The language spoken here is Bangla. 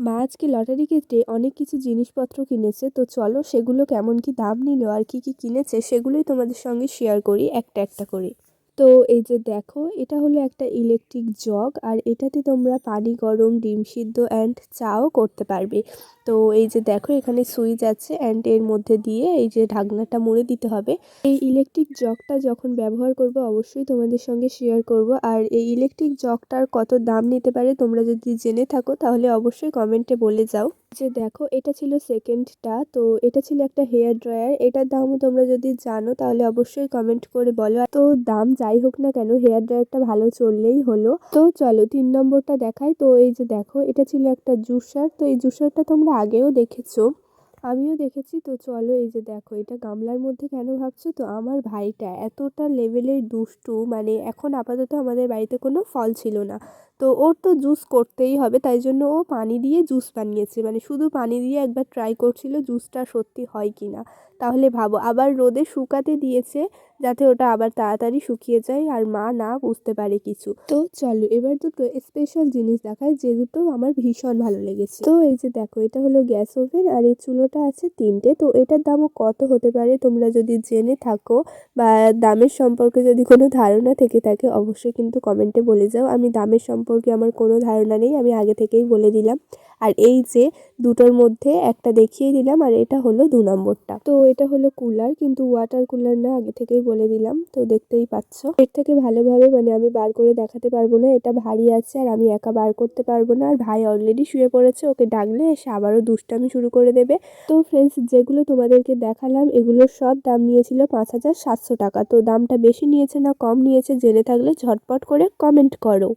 মা আজকে লটারি কেটে অনেক কিছু জিনিসপত্র কিনেছে, তো চলো সেগুলো কেমন কি দাম নিল আর কি কি কিনেছে সেগুলোই তোমাদের সঙ্গে শেয়ার করি একটা একটা করে। তো এই যে দেখো, এটা হলো একটা ইলেকট্রিক জগ, আর এটাতে তোমরা পানি গরম, ডিম সিদ্ধ অ্যান্ড চাও করতে পারবে। তো এই যে দেখো, এখানে সুইচ আছে অ্যান্ড এর মধ্যে দিয়ে এই যে ঢাকনাটা মুড়ে দিতে হবে। এই ইলেকট্রিক জগটা যখন ব্যবহার করব অবশ্যই তোমাদের সঙ্গে শেয়ার করব। আর এই ইলেকট্রিক জগটার কত দাম নিতে পারে তোমরা যদি জেনে থাকো তাহলে অবশ্যই কমেন্টে বলে যাও। যে দেখো, এটা ছিল সেকেন্ডটা, তো এটা ছিল একটা হেয়ার ড্রায়ার। এটার দামও তোমরা যদি জানো তাহলে অবশ্যই কমেন্ট করে বলো। তো দাম যাই হোক না কেন, হেয়ার ড্রায়ারটা ভালো চললেই হলো। তো চলো 3 নম্বরটা দেখাই। তো এই যে দেখো, এটা ছিল একটা জুসার। তো এই জুসারটা তোমরা আগেও দেখেছো, আমিও দেখেছি। তো চলো এই যে দেখো, এটা গামলার মধ্যে কেন ভাবছো, তো আমার ভাইটা এতটা লেভেলের দুষ্টু, মানে এখন আপাতত আমাদের বাড়িতে কোনো ফল ছিল না, তো ওর তো জুস করতেই হবে, তাই জন্য ও পানি দিয়ে জুস বানিয়েছে, মানে শুধু পানি দিয়ে একবার ট্রাই করছিল জুসটা সত্যি হয় কি না। তাহলে ভাবো, আবার রোদে শুকাতে দিয়েছে যাতে ওটা আবার তাড়াতাড়ি শুকিয়ে যায় আর মা না বুঝতে পারে কিছু। তো চলো এবার দুটো স্পেশাল জিনিস দেখায়, যে দুটো আমার ভীষণ ভালো লেগেছে। তো এই যে দেখো, এটা হলো গ্যাস ওভেন, আর এই চুলোটা আছে 3টে। তো এটার দামও কত হতে পারে তোমরা যদি জেনে থাকো বা দামের সম্পর্কে যদি কোনো ধারণা থেকে থাকে অবশ্যই কিন্তু কমেন্টে বলে যাও। আমি দামের সম্পর্কে আমার কোনো ধারণা নেই, আমি আগে থেকেই বলে দিলাম। আর এই যে দুটোর মধ্যে একটা দেখিয়ে দিলাম, আর এটা হলো 2 নম্বরটা। তো এটা হলো কুলার, কিন্তু ওয়াটার কুলার না, আগে থেকেই বলে দিলাম। তো দেখতেই পাচ্ছ, এর থেকে ভালোভাবে মানে আমি বার করে দেখাতে পারবো না, এটা ভারী আছে আর আমি একা বার করতে পারবো না। আর ভাই অলরেডি শুয়ে পড়েছে, ওকে ডাকলে এসে আবারও দুষ্টামি শুরু করে দেবে। তো ফ্রেন্ডস, যেগুলো তোমাদেরকে দেখালাম এগুলোর সব দাম নিয়েছিল 5,700 টাকা। তো দামটা বেশি নিয়েছে না কম নিয়েছে জেনে থাকলে ঝটপট করে কমেন্ট করো।